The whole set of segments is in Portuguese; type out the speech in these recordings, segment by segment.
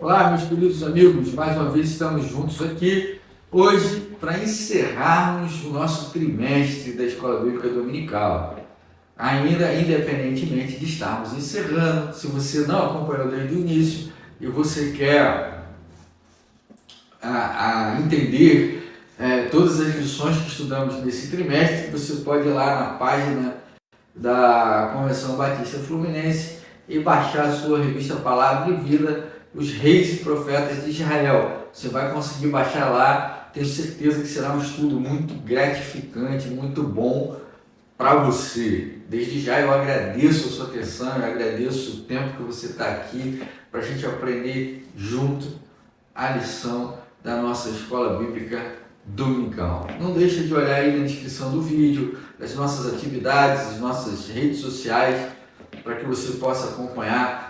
Olá, meus queridos amigos, mais uma vez estamos juntos aqui hoje para encerrarmos o nosso trimestre da Escola Bíblica Dominical. Ainda independentemente de estarmos encerrando, se você não acompanhou desde o início e você quer entender todas as lições que estudamos nesse trimestre, você pode ir lá na página da Convenção Batista Fluminense e baixar a sua revista Palavra e Vida, os Reis e Profetas de Israel. Você vai conseguir baixar lá, tenho certeza que será um estudo muito gratificante, muito bom para você. Desde já eu agradeço a sua atenção, eu agradeço o tempo que você está aqui para a gente aprender junto a lição da nossa Escola Bíblica Dominical. Não deixa de olhar aí na descrição do vídeo, das nossas atividades, das nossas redes sociais, para que você possa acompanhar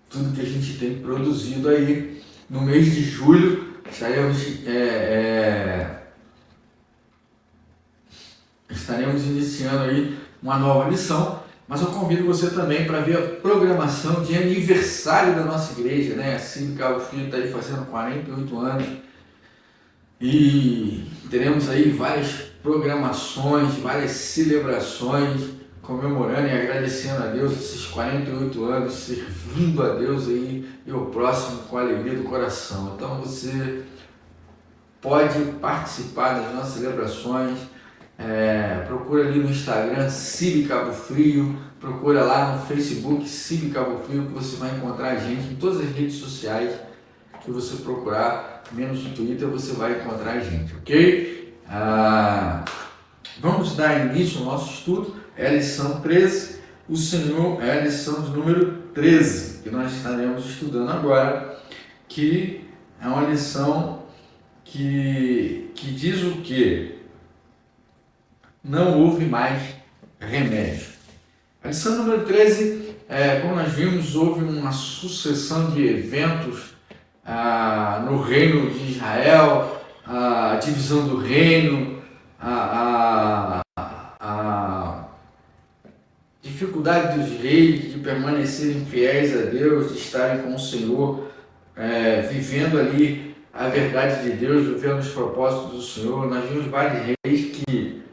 tudo que a gente tem produzido aí. No mês de julho estaremos iniciando aí uma nova lição, mas eu convido você também para ver a programação de aniversário da nossa igreja, né? A Cívica Cabo Frio está aí fazendo 48 anos e teremos aí várias programações, várias celebrações, comemorando e agradecendo a Deus esses 48 anos, servindo a Deus aí e o próximo com a alegria do coração. Então você pode participar das nossas celebrações, procura ali no Instagram Cívica Cabo Frio, procura lá no Facebook Cívica Cabo Frio, que você vai encontrar a gente em todas as redes sociais que você procurar, menos no Twitter, você vai encontrar a gente, ok? Vamos dar início ao nosso estudo. É a lição 13, o Senhor é a lição de número 13, que nós estaremos estudando agora, que é uma lição que diz o quê? Não houve mais remédio. A lição número 13, como nós vimos, houve uma sucessão de eventos no reino de Israel, a divisão do reino, a dificuldade dos reis de permanecerem fiéis a Deus, de estarem com o Senhor, vivendo ali a verdade de Deus, vivendo os propósitos do Senhor. Nós vimos vários reis que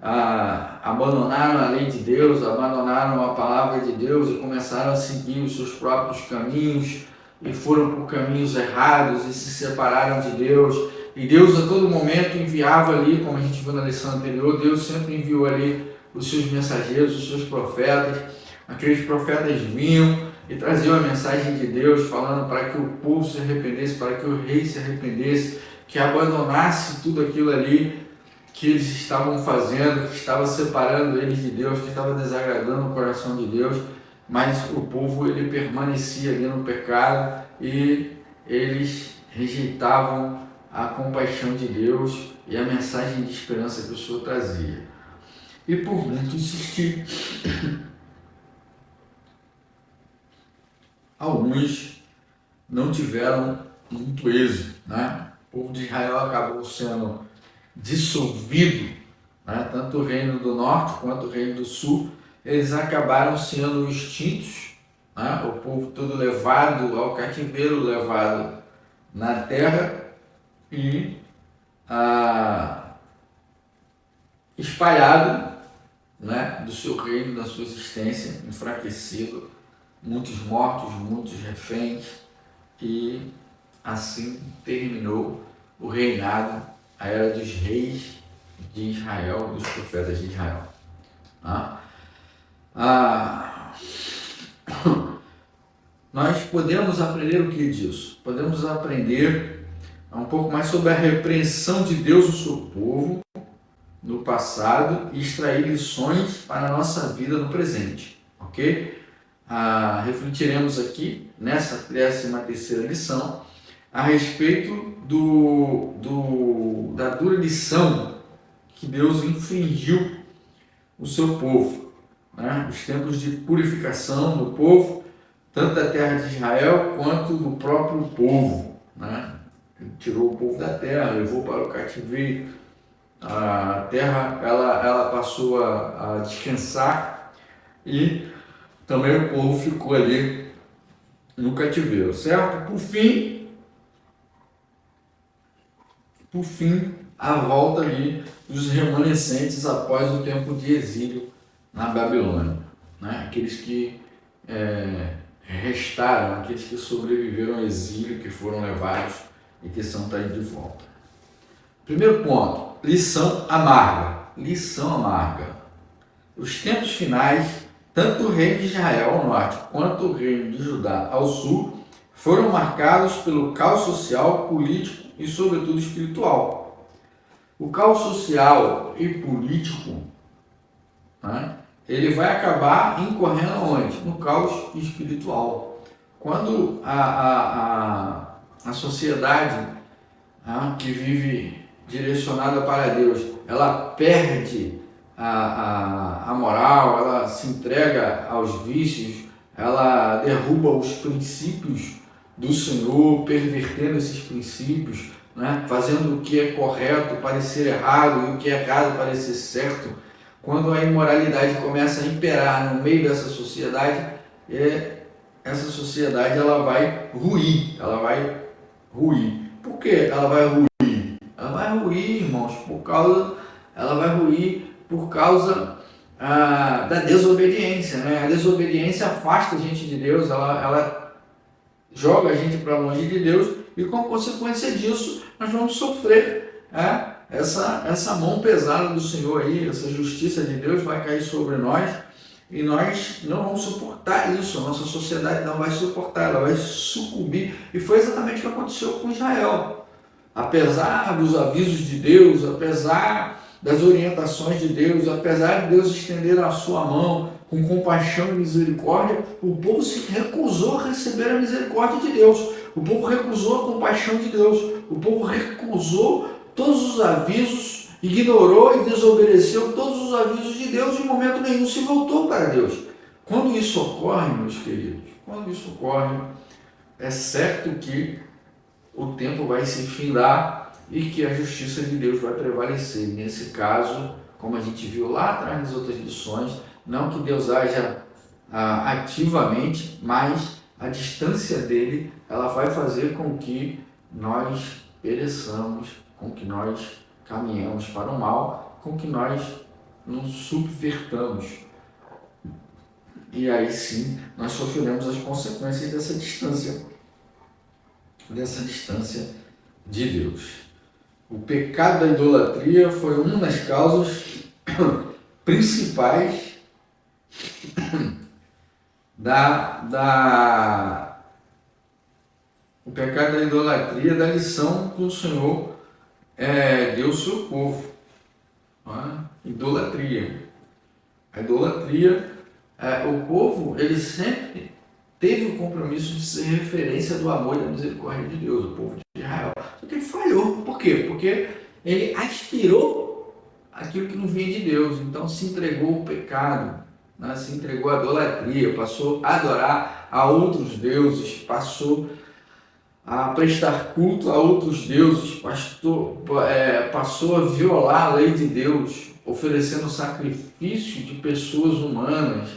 abandonaram a lei de Deus, abandonaram a palavra de Deus e começaram a seguir os seus próprios caminhos e foram por caminhos errados e se separaram de Deus. E Deus a todo momento enviava ali, como a gente viu na lição anterior, Deus sempre enviou ali os seus mensageiros, os seus profetas. Aqueles profetas vinham e traziam a mensagem de Deus, falando para que o povo se arrependesse, para que o rei se arrependesse, que abandonasse tudo aquilo ali que eles estavam fazendo, que estava separando eles de Deus, que estava desagradando o coração de Deus. Mas o povo ele permanecia ali no pecado e eles rejeitavam a compaixão de Deus e a mensagem de esperança que o Senhor trazia. E por muito insistir, alguns não tiveram muito êxito, né? O povo de Israel acabou sendo dissolvido, né? Tanto o reino do norte quanto o reino do sul, eles acabaram sendo extintos, né? O povo todo levado ao cativeiro, levado na terra e espalhado, né, do seu reino, da sua existência, enfraquecido, muitos mortos, muitos reféns, e assim terminou o reinado, a era dos reis de Israel, dos profetas de Israel. Nós podemos aprender o que disso? Podemos aprender um pouco mais sobre a repreensão de Deus do seu povo no passado e extrair lições para a nossa vida no presente, ok? Refletiremos aqui nessa 13ª lição a respeito da dura lição que Deus infligiu o seu povo, né? Os tempos de purificação do povo, tanto da terra de Israel quanto do próprio povo, né? Ele tirou o povo da terra, levou para o cativeiro. A terra ela passou a descansar e também o povo ficou ali no cativeiro, certo? Por fim, a volta ali dos remanescentes após o tempo de exílio na Babilônia, né? Aqueles que restaram, aqueles que sobreviveram ao exílio, que foram levados e que são trazidos de volta. Primeiro ponto, lição amarga. Lição amarga. Os tempos finais, tanto o reino de Israel ao norte quanto o reino de Judá ao sul, foram marcados pelo caos social, político e, sobretudo, espiritual. O caos social e político, né, ele vai acabar incorrendo onde? No caos espiritual. Quando a sociedade, né, que vive direcionada para Deus, ela perde a moral, ela se entrega aos vícios, ela derruba os princípios do Senhor, pervertendo esses princípios, né? Fazendo o que é correto parecer errado e o que é errado parecer certo. Quando a imoralidade começa a imperar no meio dessa sociedade, essa sociedade ela vai ruir, Por que ela vai ruir? Ela vai ruir, irmãos, ela vai ruir por causa da desobediência, né? A desobediência afasta a gente de Deus, ela joga a gente para longe de Deus e, como consequência disso, nós vamos sofrer essa mão pesada do Senhor aí, essa justiça de Deus vai cair sobre nós e nós não vamos suportar isso, a nossa sociedade não vai suportar, ela vai sucumbir. E foi exatamente o que aconteceu com Israel. Apesar dos avisos de Deus, apesar das orientações de Deus, apesar de Deus estender a sua mão com compaixão e misericórdia, o povo se recusou a receber a misericórdia de Deus. O povo recusou a compaixão de Deus. O povo recusou todos os avisos, ignorou e desobedeceu todos os avisos de Deus e em momento nenhum se voltou para Deus. Quando isso ocorre, meus queridos, é certo que o tempo vai se findar e que a justiça de Deus vai prevalecer. Nesse caso, como a gente viu lá atrás nas outras lições, não que Deus haja ativamente, mas a distância dele, ela vai fazer com que nós pereçamos, com que nós caminhemos para o mal, com que nós nos subvertamos. E aí sim, nós sofreremos as consequências dessa distância de Deus. O pecado da idolatria foi uma das causas principais o pecado da idolatria, da lição que o Senhor deu ao seu povo. Idolatria. A idolatria, o povo, ele sempre teve o compromisso de ser referência do amor e da misericórdia de Deus, o povo de Israel. Só que ele falhou. Por quê? Porque ele aspirou aquilo que não vinha de Deus. Então se entregou ao pecado, né? Se entregou à idolatria, passou a adorar a outros deuses, passou a prestar culto a outros deuses, passou a violar a lei de Deus, oferecendo sacrifício de pessoas humanas,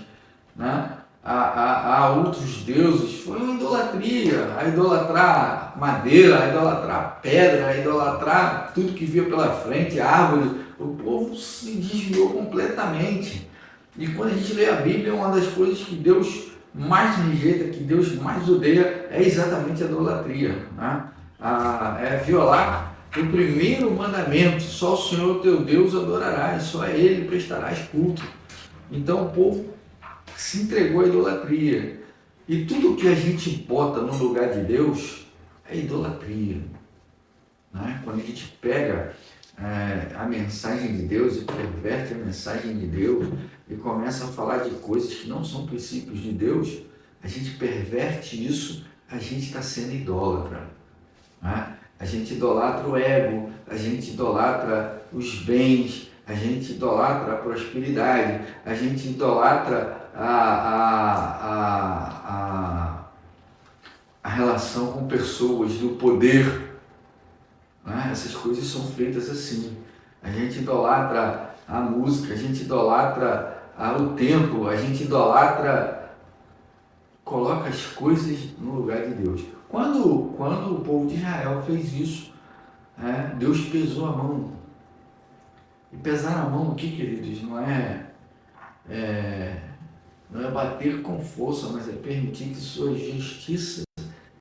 né, a outros deuses. Foi uma idolatria, a idolatrar madeira, a idolatrar pedra, a idolatrar tudo que via pela frente, árvore. O povo se desviou completamente. E quando a gente lê a Bíblia, uma das coisas que Deus mais rejeita, que Deus mais odeia, é exatamente a idolatria, né? É violar o primeiro mandamento: só o Senhor teu Deus adorarás, só a Ele prestarás culto. Então o povo se entregou à idolatria. E tudo que a gente bota no lugar de Deus é idolatria, né? Quando a gente pega a mensagem de Deus e perverte a mensagem de Deus e começa a falar de coisas que não são princípios de Deus, a gente perverte isso, a gente está sendo idólatra, né? A gente idolatra o ego, a gente idolatra os bens, a gente idolatra a prosperidade, a gente idolatra a relação com pessoas, do poder. Essas coisas são feitas assim. A gente idolatra a música, a gente idolatra o templo, a gente idolatra coloca as coisas no lugar de Deus. Quando o povo de Israel fez isso, Deus pesou a mão. E pesar a mão, o que, queridos? Não é bater com força, mas é permitir que sua justiça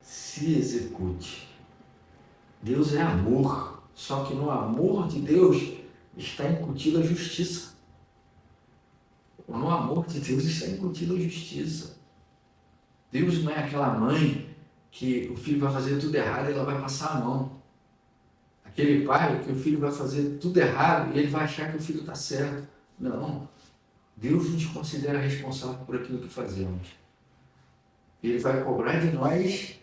se execute. Deus é amor, só que no amor de Deus está incutida a justiça. No amor de Deus está incutida a justiça. Deus não é aquela mãe que o filho vai fazer tudo errado e ela vai passar a mão. Aquele pai que o filho vai fazer tudo errado e ele vai achar que o filho está certo. Não. Deus nos considera responsável por aquilo que fazemos. Ele vai cobrar de nós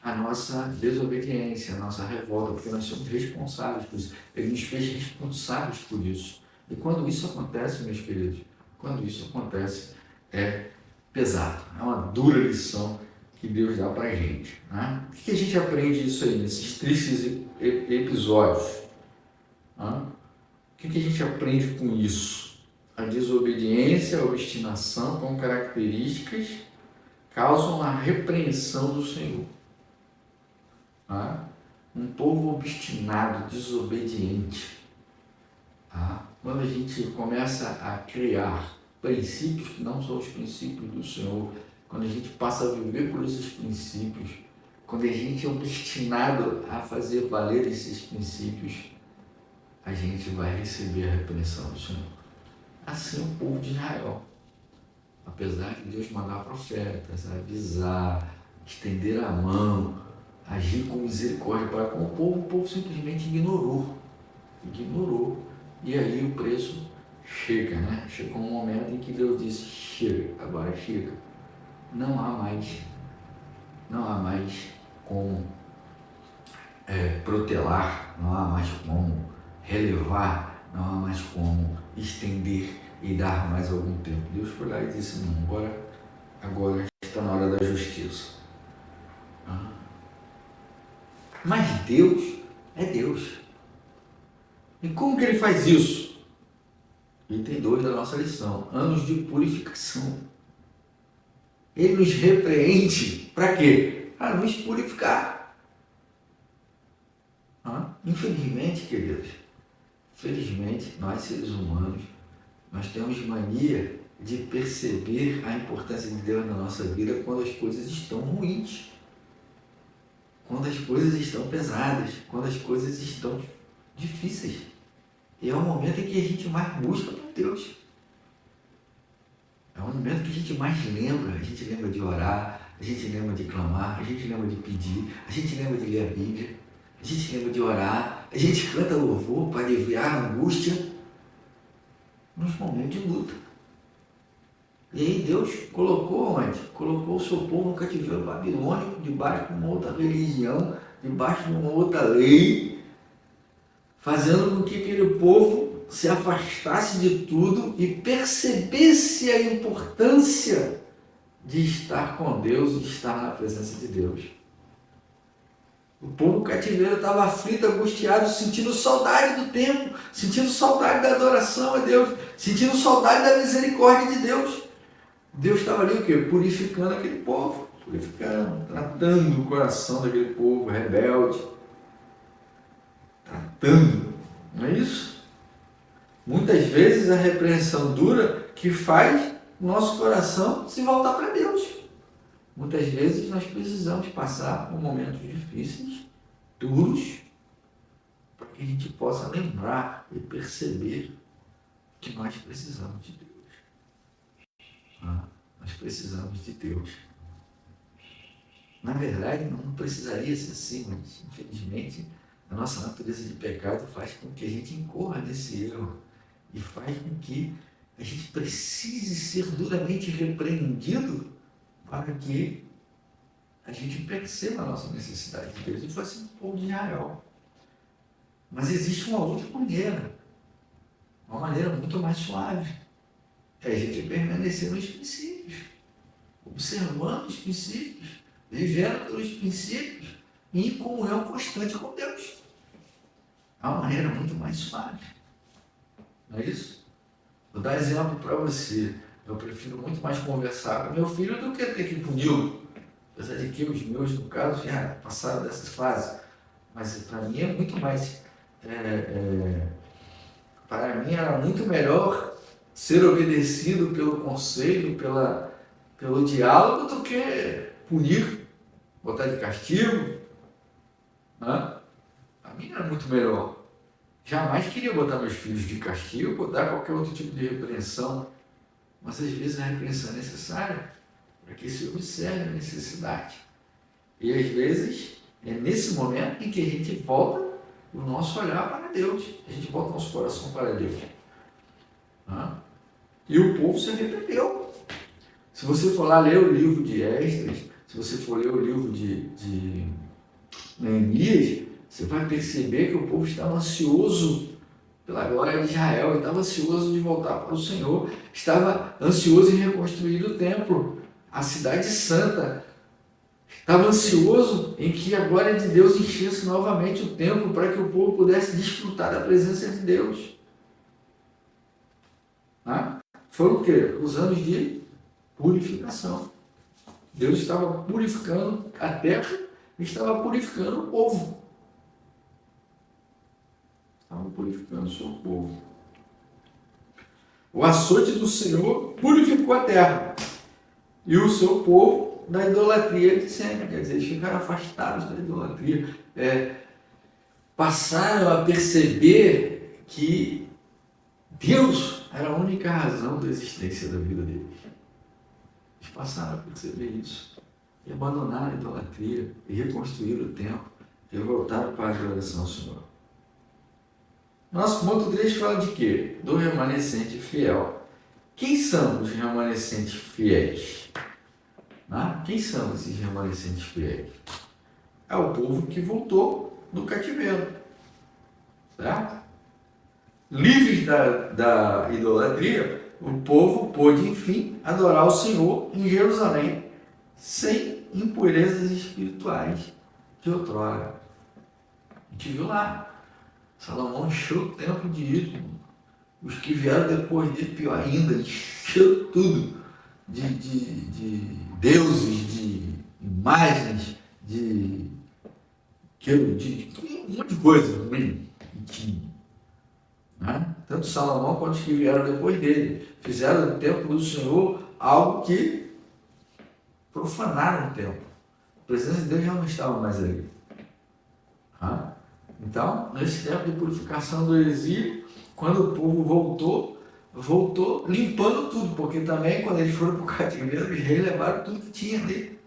a nossa desobediência, a nossa revolta, porque nós somos responsáveis por isso. Ele nos fez responsáveis por isso. E quando isso acontece, meus queridos, é pesado. É uma dura lição que Deus dá para a gente. Né? O que a gente aprende isso aí, nesses tristes episódios? O que a gente aprende com isso? A desobediência, a obstinação com características causam a repreensão do Senhor. Um povo obstinado, desobediente. Quando a gente começa a criar princípios que não são os princípios do Senhor, quando a gente passa a viver por esses princípios, quando a gente é obstinado a fazer valer esses princípios, a gente vai receber a repreensão do Senhor. Assim o povo de Israel. Apesar de Deus mandar profetas, avisar, estender a mão, agir com misericórdia para com o povo simplesmente ignorou. E aí o preço chega, né? Chegou um momento em que Deus disse, chega, agora chega. Não há mais como protelar, não há mais como relevar, não há mais como estender e dar mais algum tempo. Deus foi lá e disse, não, agora está na hora da justiça. Mas Deus é Deus. E como que ele faz isso? Item 2 da nossa lição, anos de purificação. Ele nos repreende para quê? Para nos purificar. Infelizmente, queridos, nós seres humanos, nós temos mania de perceber a importância de Deus na nossa vida quando as coisas estão ruins, quando as coisas estão pesadas, quando as coisas estão difíceis. E é o momento em que a gente mais busca por Deus. É o momento que a gente mais lembra. A gente lembra de orar, a gente lembra de clamar, a gente lembra de pedir, a gente lembra de ler a Bíblia, a gente lembra de orar, a gente canta louvor para aliviar a angústia nos momentos de luta. E aí Deus colocou onde? Colocou o seu povo no cativeiro babilônico, debaixo de uma outra religião, debaixo de uma outra lei, fazendo com que aquele povo se afastasse de tudo e percebesse a importância de estar com Deus e de estar na presença de Deus. O povo cativeiro estava aflito, angustiado, sentindo saudade do templo, sentindo saudade da adoração a Deus, sentindo saudade da misericórdia de Deus. Deus estava ali o quê? Purificando aquele povo, tratando o coração daquele povo rebelde, não é isso? Muitas vezes a repreensão dura que faz o nosso coração se voltar para Deus. Muitas vezes nós precisamos passar por momentos difíceis, duros, para que a gente possa lembrar e perceber que nós precisamos de Deus. Nós precisamos de Deus. Na verdade, não precisaria ser assim, mas infelizmente a nossa natureza de pecado faz com que a gente incorra nesse erro e faz com que a gente precise ser duramente repreendido para que a gente perceba a nossa necessidade de Deus. E foi assim o povo de Israel. Mas existe uma outra maneira, uma maneira muito mais suave. É a gente permanecer nos princípios, observando os princípios, vivendo pelos princípios e em comunhão constante com Deus. É uma maneira muito mais suave. Não é isso? Vou dar exemplo para você. Eu prefiro muito mais conversar com meu filho do que ter que puni-lo. Apesar de que os meus, no caso, já passaram dessas fases. Mas para mim é muito mais. Para mim era muito melhor ser obedecido pelo conselho, pelo diálogo, do que punir, botar de castigo. Né? Para mim era muito melhor. Jamais queria botar meus filhos de castigo ou dar qualquer outro tipo de repreensão. Mas às vezes a repreensão é necessária para que se observe a necessidade. E às vezes é nesse momento em que a gente volta o nosso olhar para Deus. A gente volta o nosso coração para Deus. E o povo se arrependeu. Se você for lá ler o livro de Esdras, se você for ler o livro de Neemias, você vai perceber que o povo estava ansioso pela glória de Israel, estava ansioso de voltar para o Senhor, estava ansioso em reconstruir o templo, a cidade santa. Estava ansioso em que a glória de Deus enchesse novamente o templo para que o povo pudesse desfrutar da presença de Deus. Foram o quê? Os anos de purificação. Deus estava purificando a terra e estava purificando o povo. Estava purificando o seu povo. O açoite do Senhor purificou a terra e o seu povo da idolatria de sempre. Quer dizer, eles ficaram afastados da idolatria. Passaram a perceber que Deus era a única razão da existência da vida deles. Eles passaram a perceber isso. E abandonaram a idolatria, e reconstruíram o templo, e voltaram para a adoração ao Senhor. Nosso ponto 3 fala de quê? Do remanescente fiel. Quem são os remanescentes fiéis? Quem são esses remanescentes fiéis? É o povo que voltou do cativeiro. Certo? Livres da idolatria, o povo pôde, enfim, adorar o Senhor em Jerusalém, sem impurezas espirituais de outrora. A gente viu lá, Salomão encheu o templo de ídolos. Os que vieram depois dele, pior ainda, encheu tudo de deuses, de imagens, de um monte de coisa ruim que tinha. Tanto Salomão quanto os que vieram depois dele fizeram do templo do Senhor algo que profanaram o templo. A presença de Deus já não estava mais ali. Então, nesse tempo de purificação do exílio, quando o povo voltou limpando tudo, porque também quando eles foram para o cativeiro, os reis levaram tudo que tinha ali.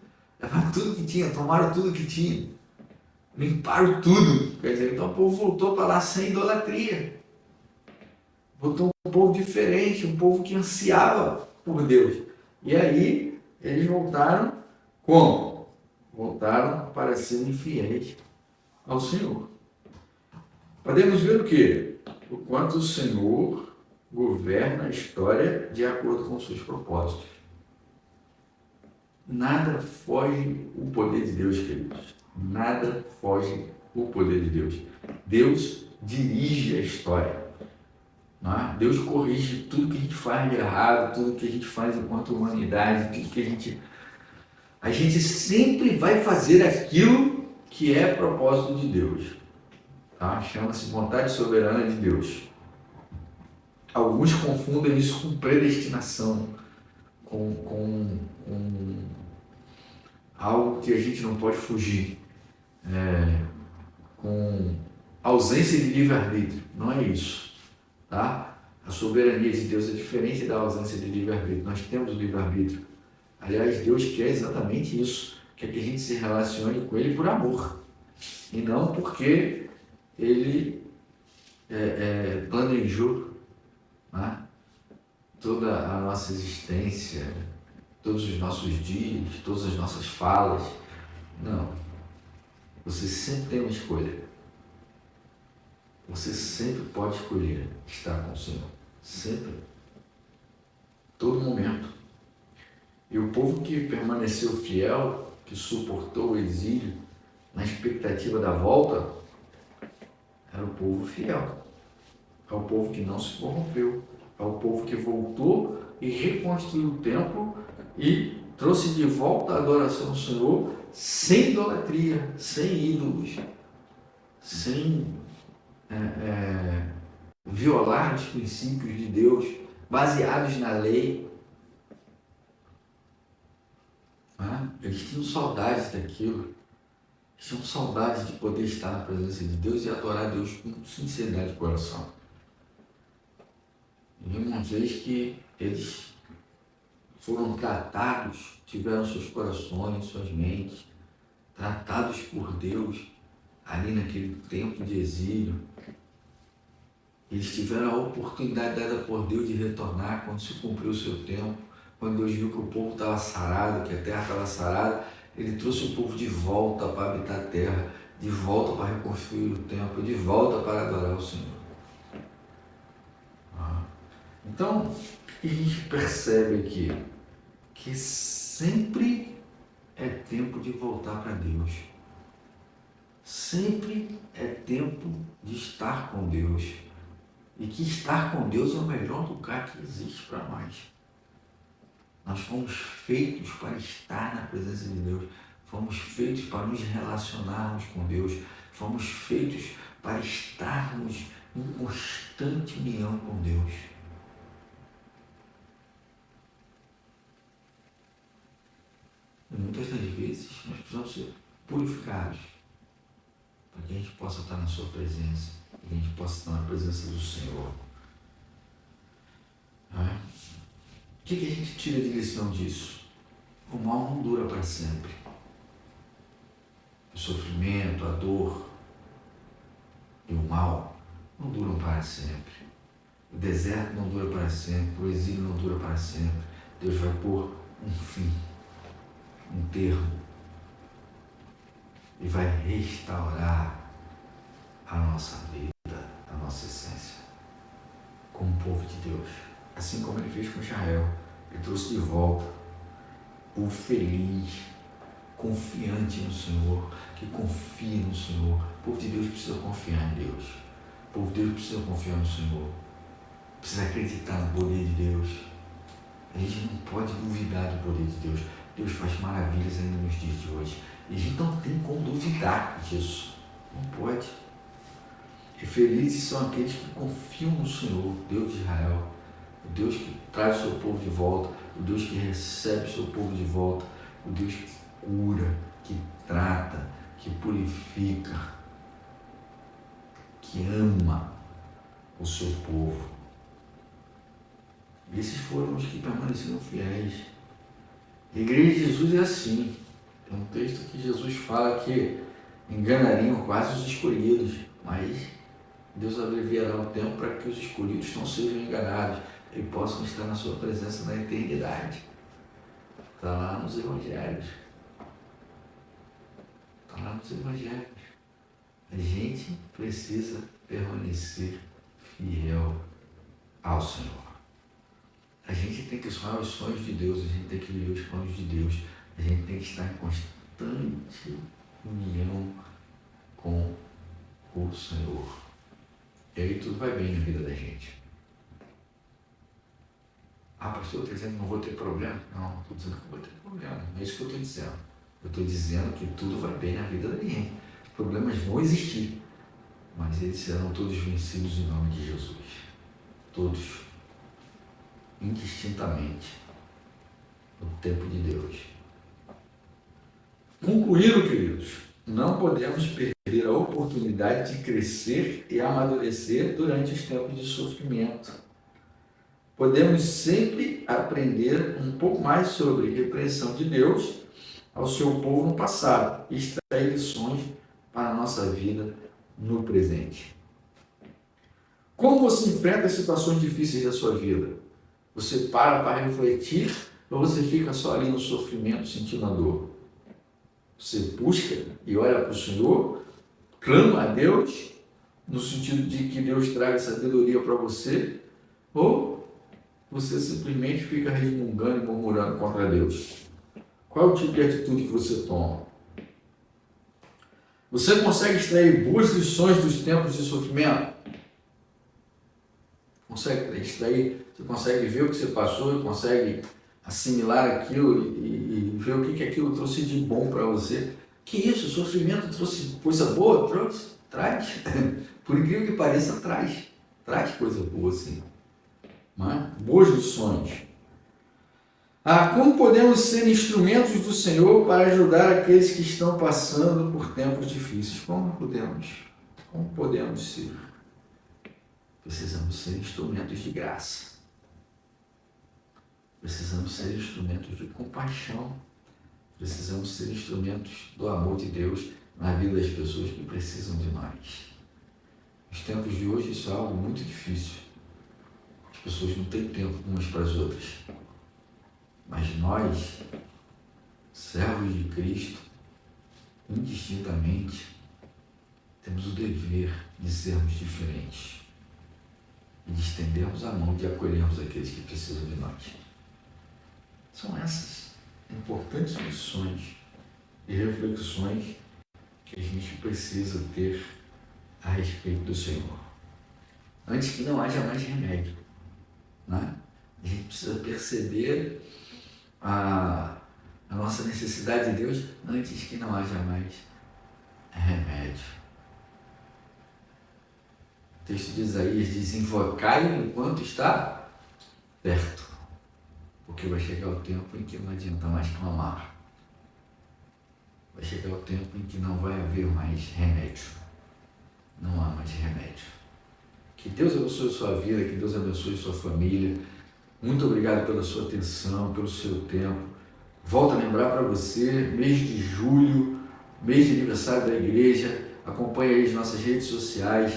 Levaram tudo que tinha, tomaram tudo que tinha. Limparam tudo. Quer dizer, então o povo voltou para lá sem idolatria. Voltou um povo diferente, um povo que ansiava por Deus. E aí, eles voltaram como? Voltaram para serem fiéis ao Senhor. Podemos ver o quê? O quanto o Senhor governa a história de acordo com seus propósitos. Nada foge o poder de Deus, queridos. Nada foge o poder de Deus. Deus dirige a história. Deus corrige tudo que a gente faz de errado, tudo que a gente faz enquanto humanidade, tudo que a gente sempre vai fazer aquilo que é propósito de Deus. Chama-se vontade soberana de Deus. Alguns confundem isso com predestinação, com algo que a gente não pode fugir, com ausência de livre-arbítrio. Não é isso. A soberania de Deus é diferente da ausência de livre-arbítrio. Nós temos livre-arbítrio. Aliás, Deus quer exatamente isso, quer que a gente se relacione com Ele por amor, e não porque Ele planejou toda a nossa existência, todos os nossos dias, todas as nossas falas. Não. Você sempre tem uma escolha. Você sempre pode escolher estar com o Senhor. Sempre. Todo momento. E o povo que permaneceu fiel, que suportou o exílio, na expectativa da volta, era o povo fiel. É o povo que não se corrompeu. É o povo que voltou e reconstruiu o templo e trouxe de volta a adoração ao Senhor sem idolatria, sem ídolos, sem violar os princípios de Deus, baseados na lei. Eles tinham saudades daquilo. Eles tinham saudades de poder estar na presença de Deus e adorar a Deus com sinceridade de coração. E uma vez que eles foram tratados, tiveram seus corações, suas mentes, tratados por Deus, ali naquele tempo de exílio, eles tiveram a oportunidade dada por Deus de retornar quando se cumpriu o seu tempo, quando Deus viu que o povo estava sarado, que a terra estava sarada, Ele trouxe o povo de volta para habitar a terra, de volta para reconstruir o templo, de volta para adorar o Senhor. Então, a gente percebe aqui que sempre é tempo de voltar para Deus. Sempre é tempo de estar com Deus. E que estar com Deus é o melhor lugar que existe para nós. Nós fomos feitos para estar na presença de Deus. Fomos feitos para nos relacionarmos com Deus. Fomos feitos para estarmos em constante união com Deus. E muitas das vezes nós precisamos ser purificados para que a gente possa estar na sua presença, para que a gente possa estar na presença do Senhor. O que a gente tira de lição disso? O mal não dura para sempre. O sofrimento, a dor e o mal não duram para sempre. O deserto não dura para sempre, o exílio não dura para sempre. Deus vai pôr um fim, um termo, e vai restaurar a nossa vida, a nossa essência, como povo de Deus. Assim como Ele fez com Israel, Ele trouxe de volta o feliz, confiante no Senhor, que confia no Senhor. O povo de Deus precisa confiar em Deus. O povo de Deus precisa confiar no Senhor. Precisa acreditar no poder de Deus. A gente não pode duvidar do poder de Deus. Deus faz maravilhas ainda nos dias de hoje. E a gente não tem como duvidar disso. Não pode. E felizes são aqueles que confiam no Senhor, Deus de Israel. O Deus que traz o seu povo de volta. O Deus que recebe o seu povo de volta. O Deus que cura, que trata, que purifica, que ama o seu povo. E esses foram os que permaneceram fiéis. A igreja de Jesus é assim. Tem um texto que Jesus fala que enganariam quase os escolhidos, mas Deus abreviará o tempo para que os escolhidos não sejam enganados e possam estar na sua presença na eternidade. Está lá nos Evangelhos. Está lá nos Evangelhos. A gente precisa permanecer fiel ao Senhor. A gente tem que sonhar os sonhos de Deus, a gente tem que viver os planos de Deus, a gente tem que estar em constante união com o Senhor. E aí tudo vai bem na vida da gente. Pastor, está dizendo que não vou ter problema? Não, estou dizendo que não vou ter problema. Não é isso que eu estou dizendo. Eu estou dizendo que tudo vai bem na vida da gente. Os problemas vão existir, mas eles serão todos vencidos em nome de Jesus. Todos. Indistintamente, no tempo de Deus. Concluindo, queridos, não podemos perder a oportunidade de crescer e amadurecer durante os tempos de sofrimento. Podemos sempre aprender um pouco mais sobre a repreensão de Deus ao seu povo no passado e extrair lições para a nossa vida no presente. Como você enfrenta as situações difíceis da sua vida? Você para refletir ou você fica só ali no sofrimento, sentindo a dor? Você busca e olha para o Senhor, clama a Deus, no sentido de que Deus traga sabedoria para você, ou você simplesmente fica resmungando e murmurando contra Deus? Qual é o tipo de atitude que você toma? Você consegue extrair boas lições dos tempos de sofrimento? consegue extrair, você consegue ver o que você passou e consegue assimilar aquilo e ver o que aquilo trouxe de bom para você. Que isso, o sofrimento trouxe coisa boa? Trouxe? Traz. Por incrível que pareça, traz coisa boa, sim. Boas lições. Como podemos ser instrumentos do Senhor para ajudar aqueles que estão passando por tempos difíceis? Como podemos ser? Precisamos ser instrumentos de graça. Precisamos ser instrumentos de compaixão. Precisamos ser instrumentos do amor de Deus na vida das pessoas que precisam de nós. Nos tempos de hoje isso é algo muito difícil. As pessoas não têm tempo umas para as outras. Mas nós, servos de Cristo, indistintamente, temos o dever de sermos diferentes e de estendermos a mão, de acolhermos aqueles que precisam de nós. São essas importantes lições e reflexões que a gente precisa ter a respeito do Senhor. Antes que não haja mais remédio, né? A gente precisa perceber a nossa necessidade de Deus antes que não haja mais remédio. O texto de Isaías diz: invocai-o enquanto está perto, porque vai chegar o tempo em que não adianta mais clamar. Vai chegar o tempo em que não vai haver mais remédio. Não há mais remédio. Que Deus abençoe a sua vida, que Deus abençoe a sua família. Muito obrigado pela sua atenção, pelo seu tempo. Volto a lembrar para você, mês de julho, mês de aniversário da igreja, acompanhe aí as nossas redes sociais,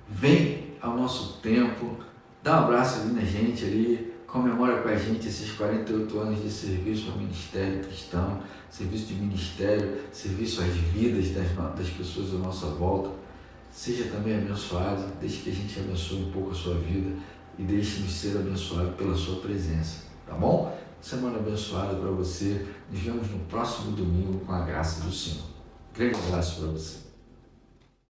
vem ao nosso tempo, dá um abraço ali na gente ali, comemora com a gente esses 48 anos de serviço ao ministério cristão, serviço de ministério, serviço às vidas das pessoas à nossa volta. Seja também abençoado, deixe que a gente abençoe um pouco a sua vida e deixe-nos ser abençoado pela sua presença, tá bom? Semana abençoada para você, nos vemos no próximo domingo com a graça do Senhor. Grande abraço para você.